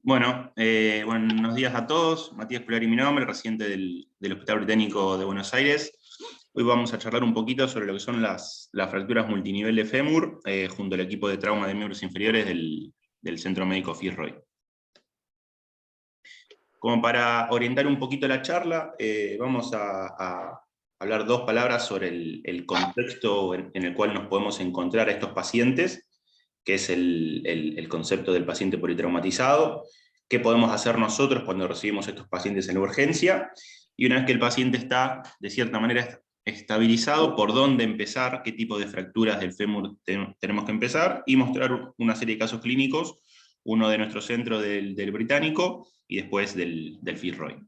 Buenos días a todos. Matías Polari, mi nombre, residente del Hospital Británico de Buenos Aires. Hoy vamos a charlar un poquito sobre lo que son las fracturas multinivel de fémur, junto al equipo de trauma de miembros inferiores del Centro Médico Fitzroy. Como para orientar un poquito la charla, vamos a hablar dos palabras sobre el contexto en el cual nos podemos encontrar a estos pacientes, que es el concepto del paciente politraumatizado, qué podemos hacer nosotros cuando recibimos estos pacientes en la urgencia, y una vez que el paciente está, de cierta manera, estabilizado, por dónde empezar, qué tipo de fracturas del fémur tenemos que empezar, y mostrar una serie de casos clínicos, uno de nuestro centro del Británico, y después del Fitzroy.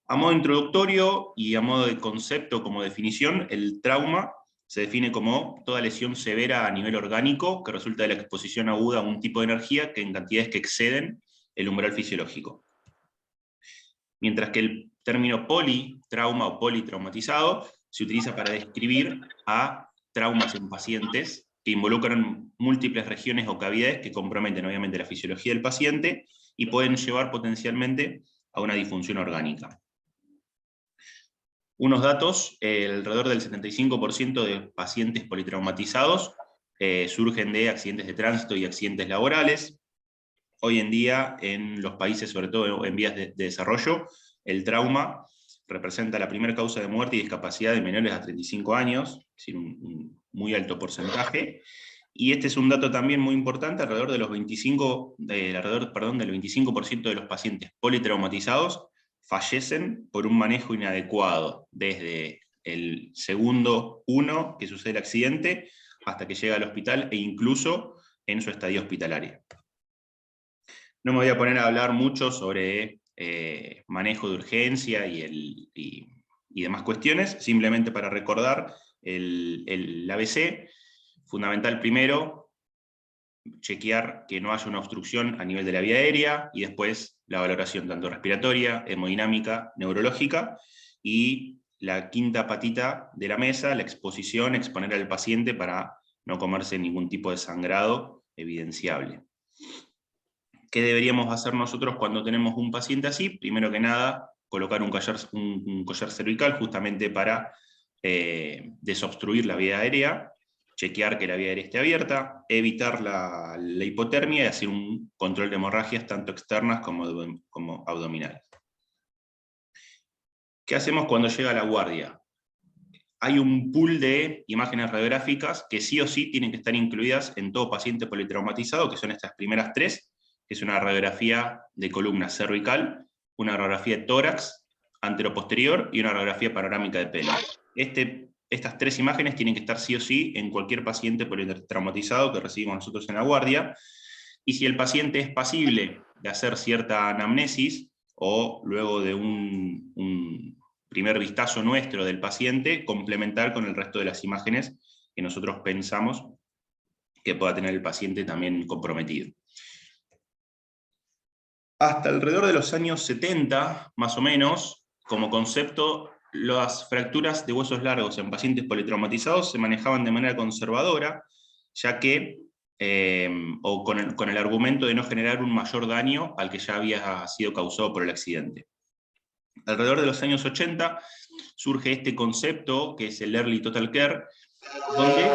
A modo introductorio y a modo de concepto como definición, el trauma se define como toda lesión severa a nivel orgánico que resulta de la exposición aguda a un tipo de energía que en cantidades que exceden el umbral fisiológico. Mientras que el término politrauma o politraumatizado se utiliza para describir a traumas en pacientes que involucran múltiples regiones o cavidades que comprometen obviamente la fisiología del paciente y pueden llevar potencialmente a una disfunción orgánica. Unos datos, alrededor del 75% de pacientes politraumatizados surgen de accidentes de tránsito y accidentes laborales. Hoy en día, en los países, sobre todo en vías de desarrollo, el trauma representa la primera causa de muerte y discapacidad de menores a 35 años, es decir, un muy alto porcentaje. Y este es un dato también muy importante, alrededor del 25% de los pacientes politraumatizados fallecen por un manejo inadecuado, desde el segundo 1 que sucede el accidente, hasta que llega al hospital e incluso en su estadía hospitalaria. No me voy a poner a hablar mucho sobre manejo de urgencia y demás cuestiones, simplemente para recordar el ABC, fundamental primero, chequear que no haya una obstrucción a nivel de la vía aérea, y después la valoración tanto respiratoria, hemodinámica, neurológica, y la quinta patita de la mesa, la exposición, exponer al paciente para no comerse ningún tipo de sangrado evidenciable. ¿Qué deberíamos hacer nosotros cuando tenemos un paciente así? Primero que nada, colocar un collar cervical justamente para desobstruir la vía aérea, chequear que la vía aérea esté abierta, evitar la hipotermia y hacer un control de hemorragias tanto externas como abdominales. ¿Qué hacemos cuando llega la guardia? Hay un pool de imágenes radiográficas que sí o sí tienen que estar incluidas en todo paciente politraumatizado, que son estas primeras tres, que es una radiografía de columna cervical, una radiografía de tórax anteroposterior y una radiografía panorámica de pelo. Estas tres imágenes tienen que estar sí o sí en cualquier paciente politraumatizado que recibimos nosotros en la guardia, y si el paciente es pasible de hacer cierta anamnesis, o luego de un primer vistazo nuestro del paciente, complementar con el resto de las imágenes que nosotros pensamos que pueda tener el paciente también comprometido. Hasta alrededor de los años 70, más o menos, como concepto, las fracturas de huesos largos en pacientes politraumatizados se manejaban de manera conservadora, ya que, o con el argumento de no generar un mayor daño al que ya había sido causado por el accidente. Alrededor de los años 80 surge este concepto, que es el Early Total Care, donde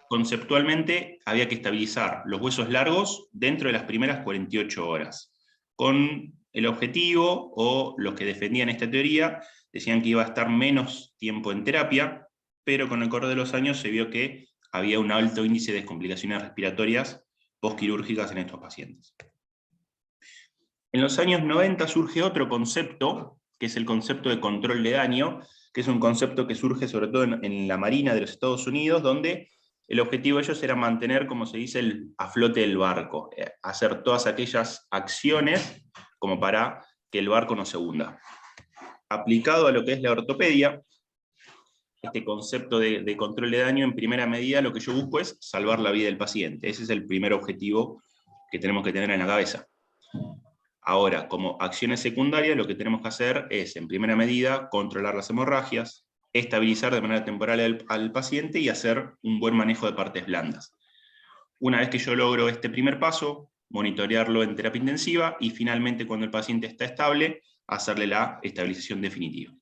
conceptualmente había que estabilizar los huesos largos dentro de las primeras 48 horas, con el objetivo, o los que defendían esta teoría, decían que iba a estar menos tiempo en terapia, pero con el correr de los años se vio que había un alto índice de complicaciones respiratorias postquirúrgicas en estos pacientes. En los años 90 surge otro concepto, que es el concepto de control de daño, que es un concepto que surge sobre todo en la Marina de los Estados Unidos, donde el objetivo de ellos era mantener, como se dice, a flote el barco, hacer todas aquellas acciones como para que el barco no se hunda. Aplicado a lo que es la ortopedia, este concepto de control de daño, en primera medida lo que yo busco es salvar la vida del paciente. Ese es el primer objetivo que tenemos que tener en la cabeza. Ahora, como acciones secundarias, lo que tenemos que hacer es, en primera medida, controlar las hemorragias, estabilizar de manera temporal al paciente y hacer un buen manejo de partes blandas. Una vez que yo logro este primer paso, monitorearlo en terapia intensiva, y finalmente, cuando el paciente está estable, hacerle la estabilización definitiva.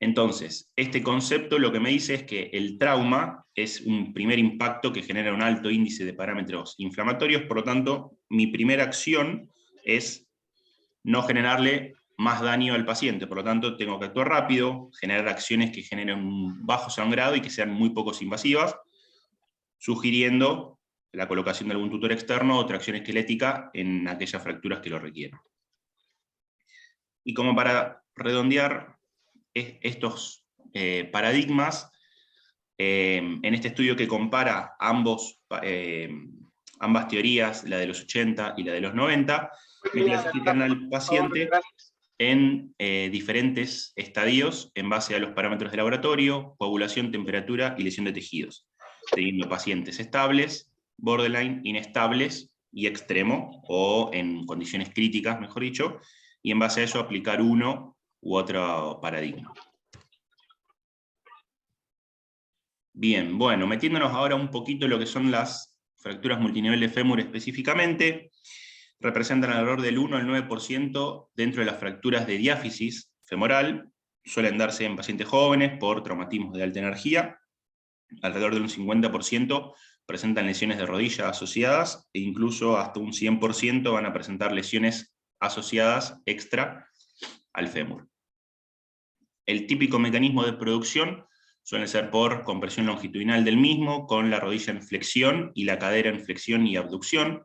Entonces, este concepto lo que me dice es que el trauma es un primer impacto que genera un alto índice de parámetros inflamatorios, por lo tanto, mi primera acción es no generarle más daño al paciente, por lo tanto, tengo que actuar rápido, generar acciones que generen un bajo sangrado y que sean muy poco invasivas, sugiriendo la colocación de algún tutor externo o tracción esquelética en aquellas fracturas que lo requieran. Y como para redondear estos paradigmas, en este estudio que compara ambas teorías, la de los 80 y la de los 90, me clasifican al paciente en diferentes estadios en base a los parámetros de laboratorio, coagulación, temperatura y lesión de tejidos, teniendo pacientes estables, borderline, inestables y extremo, o en condiciones críticas, mejor dicho, y en base a eso aplicar uno u otro paradigma. Bien, bueno, metiéndonos ahora un poquito en lo que son las fracturas multinivel de fémur específicamente, representan alrededor del 1 al 9% dentro de las fracturas de diáfisis femoral, suelen darse en pacientes jóvenes por traumatismos de alta energía, alrededor de un 50% presentan lesiones de rodilla asociadas, e incluso hasta un 100% van a presentar lesiones asociadas extra al fémur. El típico mecanismo de producción suele ser por compresión longitudinal del mismo, con la rodilla en flexión y la cadera en flexión y abducción.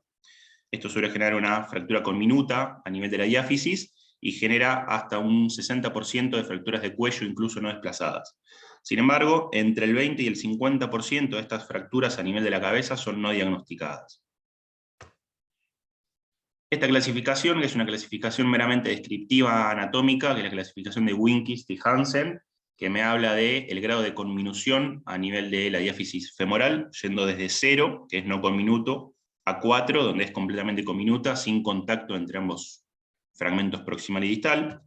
Esto suele generar una fractura conminuta a nivel de la diáfisis y genera hasta un 60% de fracturas de cuello, incluso no desplazadas. Sin embargo, entre el 20 y el 50% de estas fracturas a nivel de la cabeza son no diagnosticadas. Esta clasificación, que es una clasificación meramente descriptiva anatómica, que es la clasificación de Winquist y Hansen, que me habla del grado de conminución a nivel de la diáfisis femoral, yendo desde 0, que es no conminuto, a 4, donde es completamente conminuta, sin contacto entre ambos fragmentos proximal y distal,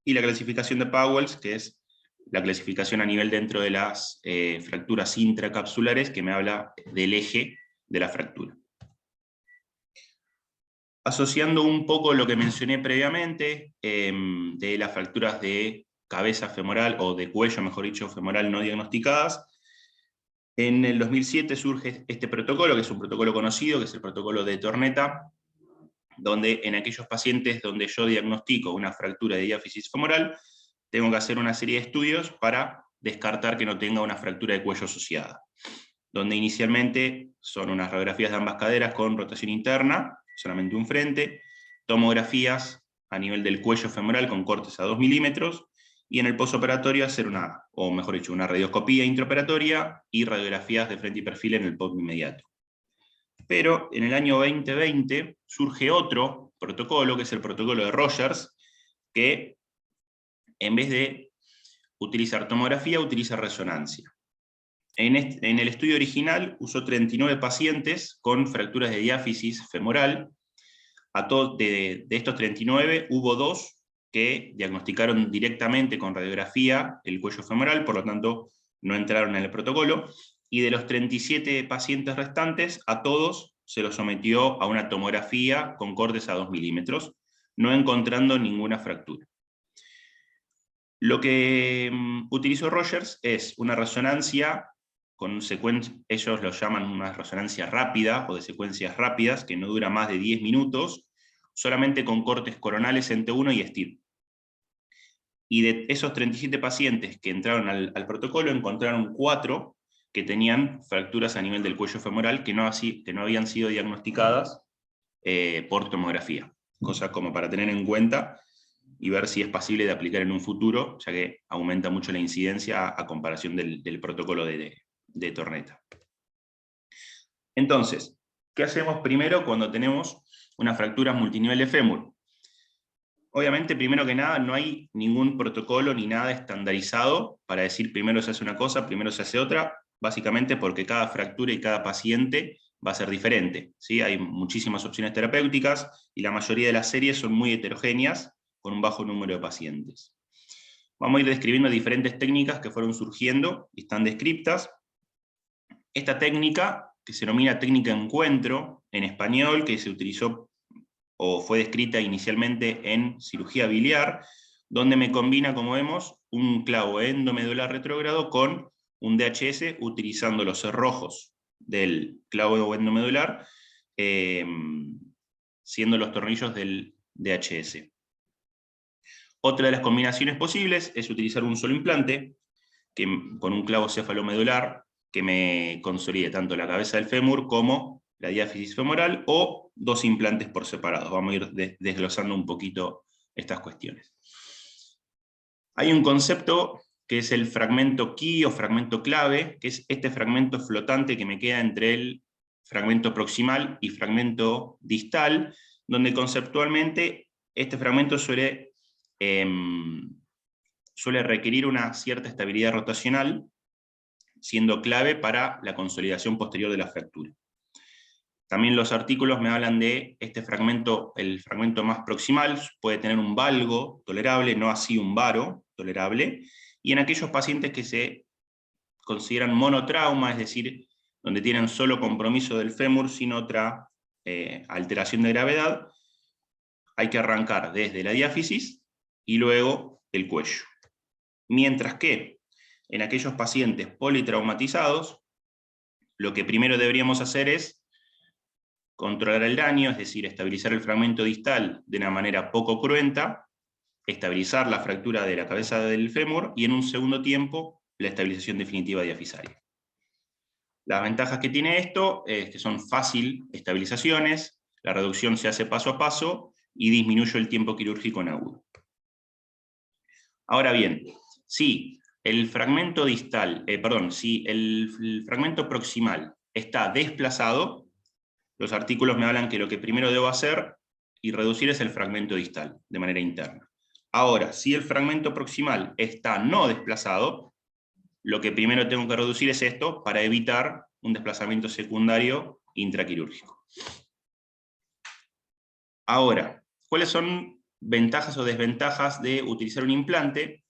y la clasificación de Pauwels, que es la clasificación a nivel dentro de las fracturas intracapsulares, que me habla del eje de la fractura. Asociando un poco lo que mencioné previamente, de las fracturas de cabeza femoral, o de cuello, mejor dicho, femoral no diagnosticadas, en el 2007 surge este protocolo, que es un protocolo conocido, que es el protocolo de Tornetta, donde en aquellos pacientes donde yo diagnostico una fractura de diáfisis femoral, tengo que hacer una serie de estudios para descartar que no tenga una fractura de cuello asociada, donde inicialmente son unas radiografías de ambas caderas con rotación interna, solamente un frente, tomografías a nivel del cuello femoral con cortes a 2 milímetros, y en el postoperatorio hacer una radioscopía intraoperatoria y radiografías de frente y perfil en el post inmediato. Pero en el año 2020 surge otro protocolo, que es el protocolo de Rogers, que en vez de utilizar tomografía, utiliza resonancia. En el estudio original usó 39 pacientes con fracturas de diáfisis femoral. De estos 39 hubo 2 que diagnosticaron directamente con radiografía el cuello femoral, por lo tanto no entraron en el protocolo, y de los 37 pacientes restantes, a todos se los sometió a una tomografía con cortes a 2 milímetros, no encontrando ninguna fractura. Lo que utilizó Rogers es una resonancia con ellos lo llaman una resonancia rápida, o de secuencias rápidas, que no dura más de 10 minutos, solamente con cortes coronales en T1 y STIR. Y de esos 37 pacientes que entraron al protocolo, encontraron 4 que tenían fracturas a nivel del cuello femoral que no habían sido diagnosticadas por tomografía. Cosas como para tener en cuenta y ver si es posible de aplicar en un futuro, ya que aumenta mucho la incidencia a comparación del protocolo de Tornetta. Entonces, ¿qué hacemos primero cuando tenemos una fractura multinivel de fémur? Obviamente, primero que nada, no hay ningún protocolo ni nada estandarizado para decir primero se hace una cosa, primero se hace otra, básicamente porque cada fractura y cada paciente va a ser diferente, ¿sí? Hay muchísimas opciones terapéuticas y la mayoría de las series son muy heterogéneas, con un bajo número de pacientes. Vamos a ir describiendo diferentes técnicas que fueron surgiendo y están descriptas. Esta técnica, que se denomina técnica de encuentro, en español que se utilizó o fue descrita inicialmente en cirugía biliar, donde me combina, como vemos, un clavo endomedular retrógrado con un DHS, utilizando los cerrojos del clavo endomedular, siendo los tornillos del DHS. Otra de las combinaciones posibles es utilizar un solo implante, con un clavo cefalomedular, que me consolide tanto la cabeza del fémur como la diáfisis femoral, o dos implantes por separado. Vamos a ir desglosando un poquito estas cuestiones. Hay un concepto que es el fragmento key o fragmento clave, que es este fragmento flotante que me queda entre el fragmento proximal y fragmento distal, donde conceptualmente este fragmento suele requerir una cierta estabilidad rotacional, siendo clave para la consolidación posterior de la fractura. También los artículos me hablan de este fragmento, el fragmento más proximal, puede tener un valgo tolerable, no así un varo tolerable, y en aquellos pacientes que se consideran monotrauma, es decir, donde tienen solo compromiso del fémur sin otra alteración de gravedad, hay que arrancar desde la diáfisis y luego el cuello. Mientras que en aquellos pacientes politraumatizados, lo que primero deberíamos hacer es controlar el daño, es decir, estabilizar el fragmento distal de una manera poco cruenta, estabilizar la fractura de la cabeza del fémur, y en un segundo tiempo, la estabilización definitiva diafisaria. Las ventajas que tiene esto es que son fácil estabilizaciones, la reducción se hace paso a paso, y disminuye el tiempo quirúrgico en agudo. Ahora bien, si el fragmento distal, si el fragmento proximal está desplazado, los artículos me hablan que lo que primero debo hacer y reducir es el fragmento distal, de manera interna. Ahora, si el fragmento proximal está no desplazado, lo que primero tengo que reducir es esto, para evitar un desplazamiento secundario intraquirúrgico. Ahora, ¿cuáles son ventajas o desventajas de utilizar un implante?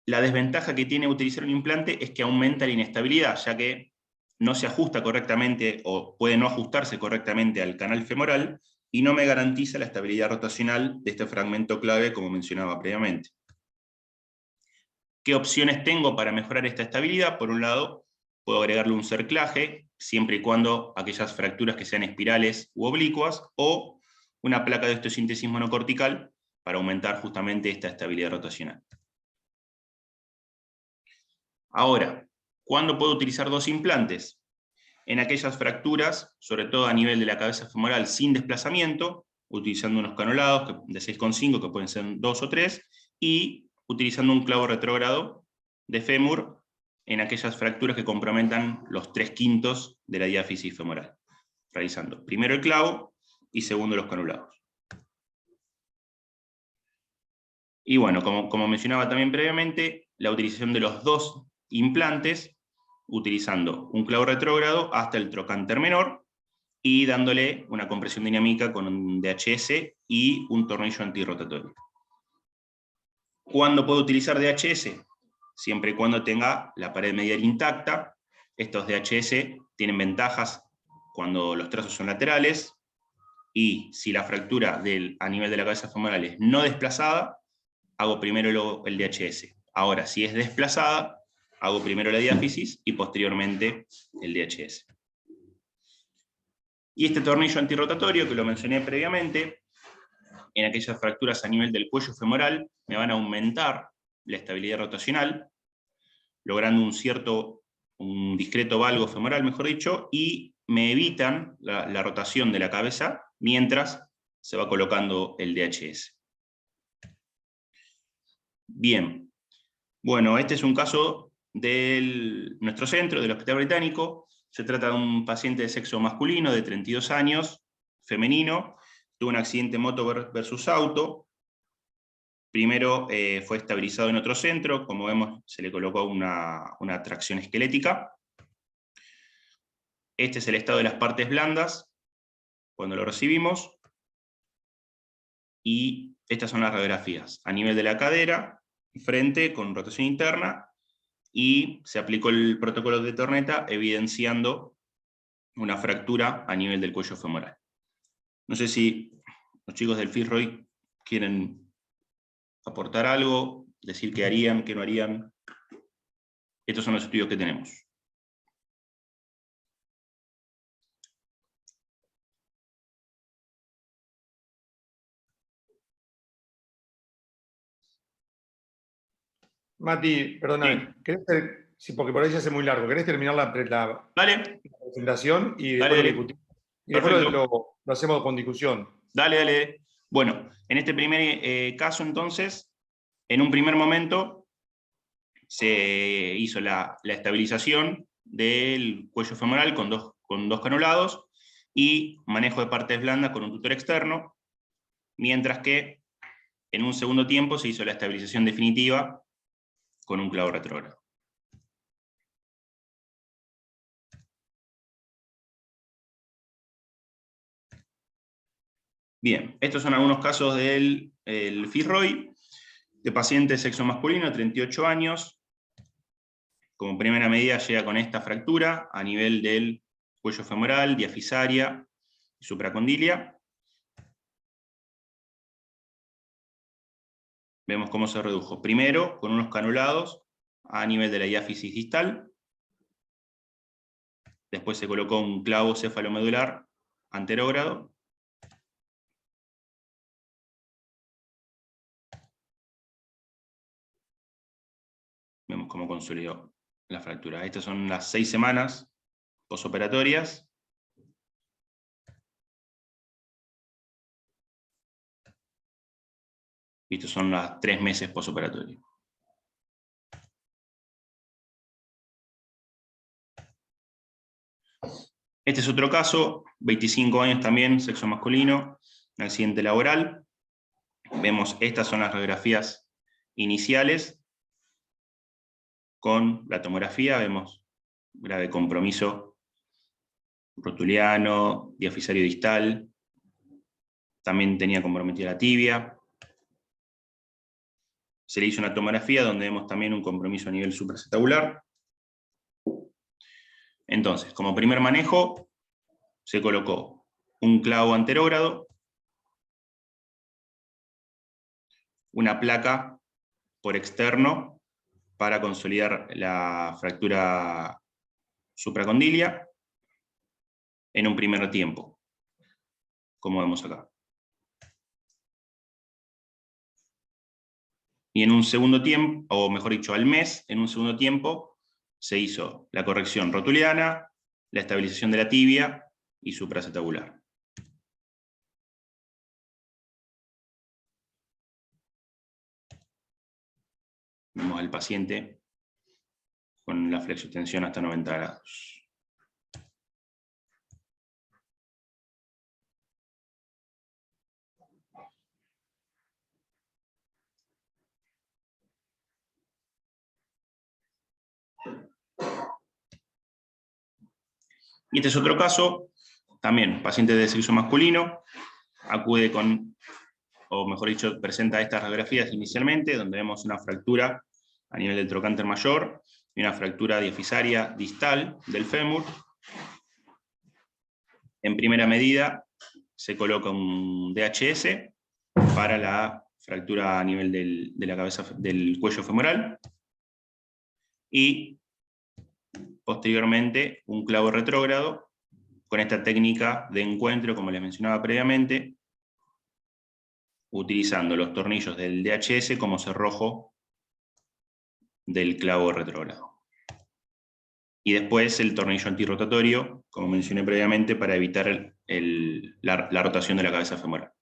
La desventaja que tiene utilizar un implante es que aumenta la inestabilidad, ya que no se ajusta correctamente o puede no ajustarse correctamente al canal femoral y no me garantiza la estabilidad rotacional de este fragmento clave, como mencionaba previamente. ¿Qué opciones tengo para mejorar esta estabilidad? Por un lado, puedo agregarle un cerclaje, siempre y cuando aquellas fracturas que sean espirales u oblicuas, o una placa de osteosíntesis monocortical para aumentar justamente esta estabilidad rotacional. Ahora, ¿cuándo puedo utilizar dos implantes? En aquellas fracturas, sobre todo a nivel de la cabeza femoral sin desplazamiento, utilizando unos canulados de 6,5, que pueden ser 2 o 3, y utilizando un clavo retrógrado de fémur en aquellas fracturas que comprometan los 3/5 de la diáfisis femoral, realizando primero el clavo y segundo los canulados. Y bueno, como mencionaba también previamente, la utilización de los dos implantes, utilizando un clavo retrógrado hasta el trocánter menor, y dándole una compresión dinámica con un DHS y un tornillo antirrotatorio. ¿Cuándo puedo utilizar DHS? Siempre y cuando tenga la pared medial intacta. Estos DHS tienen ventajas cuando los trazos son laterales, y si la fractura a nivel de la cabeza femoral es no desplazada, hago primero el DHS. Ahora, si es desplazada, hago primero la diáfisis y posteriormente el DHS. Y este tornillo antirrotatorio, que lo mencioné previamente, en aquellas fracturas a nivel del cuello femoral, me van a aumentar la estabilidad rotacional, logrando un discreto valgo femoral, mejor dicho, y me evitan la rotación de la cabeza mientras se va colocando el DHS. Bien, bueno, este es un caso de nuestro centro, del Hospital Británico. Se trata de un paciente de sexo masculino de 32 años, femenino, tuvo un accidente moto versus auto. Primero fue estabilizado en otro centro, como vemos se le colocó una tracción esquelética. Este es el estado de las partes blandas cuando lo recibimos, y estas son las radiografías a nivel de la cadera, frente con rotación interna, y se aplicó el protocolo de Tornetta evidenciando una fractura a nivel del cuello femoral. No sé si los chicos del Fitzroy quieren aportar algo, decir qué harían, qué no harían. Estos son los estudios que tenemos. Mati, perdóname, sí, porque por ahí se hace muy largo. ¿Querés terminar la Dale, presentación y después dale, lo dale. discutimos? Y después Perfecto. lo hacemos con discusión. Dale, dale. Bueno, en este primer caso entonces, en un primer momento se hizo la estabilización del cuello femoral con dos canulados y manejo de partes blandas con un tutor externo, mientras que en un segundo tiempo se hizo la estabilización definitiva con un clavo retrógrado. Bien, estos son algunos casos del Fitzroy, de paciente sexo masculino, 38 años. Como primera medida llega con esta fractura a nivel del cuello femoral, diafisaria y supracondilia. Vemos cómo se redujo. Primero, con unos canulados a nivel de la diáfisis distal. Después se colocó un clavo cefalomedular anterógrado. Vemos cómo consolidó la fractura. Estas son las 6 semanas posoperatorias. Y estos son los 3 meses posoperatorios. Este es otro caso, 25 años también, sexo masculino, un accidente laboral. Vemos, estas son las radiografías iniciales. Con la tomografía vemos grave compromiso rotuliano, diafisario distal. También tenía comprometida la tibia. Se le hizo una tomografía donde vemos también un compromiso a nivel supracetabular. Entonces, como primer manejo, se colocó un clavo anterógrado, una placa por externo para consolidar la fractura supracondilia en un primer tiempo, como vemos acá. Y en un segundo tiempo, o mejor dicho, al mes, en un segundo tiempo, se hizo la corrección rotuliana, la estabilización de la tibia y supracetabular. Vemos al paciente con la flexoextensión hasta 90 grados. Y este es otro caso, también paciente de sexo masculino, acude con, o mejor dicho, presenta estas radiografías inicialmente, donde vemos una fractura a nivel del trocánter mayor y una fractura diafisaria distal del fémur. En primera medida se coloca un DHS para la fractura a nivel de la cabeza, del cuello femoral, y posteriormente un clavo retrógrado con esta técnica de encuentro, como les mencionaba previamente, utilizando los tornillos del DHS como cerrojo del clavo retrógrado. Y después el tornillo antirrotatorio, como mencioné previamente, para evitar la rotación de la cabeza femoral.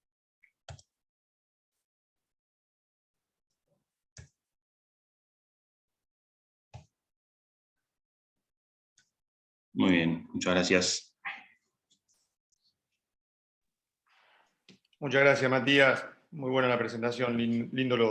Muy bien, muchas gracias. Muchas gracias, Matías. Muy buena la presentación, lindo lo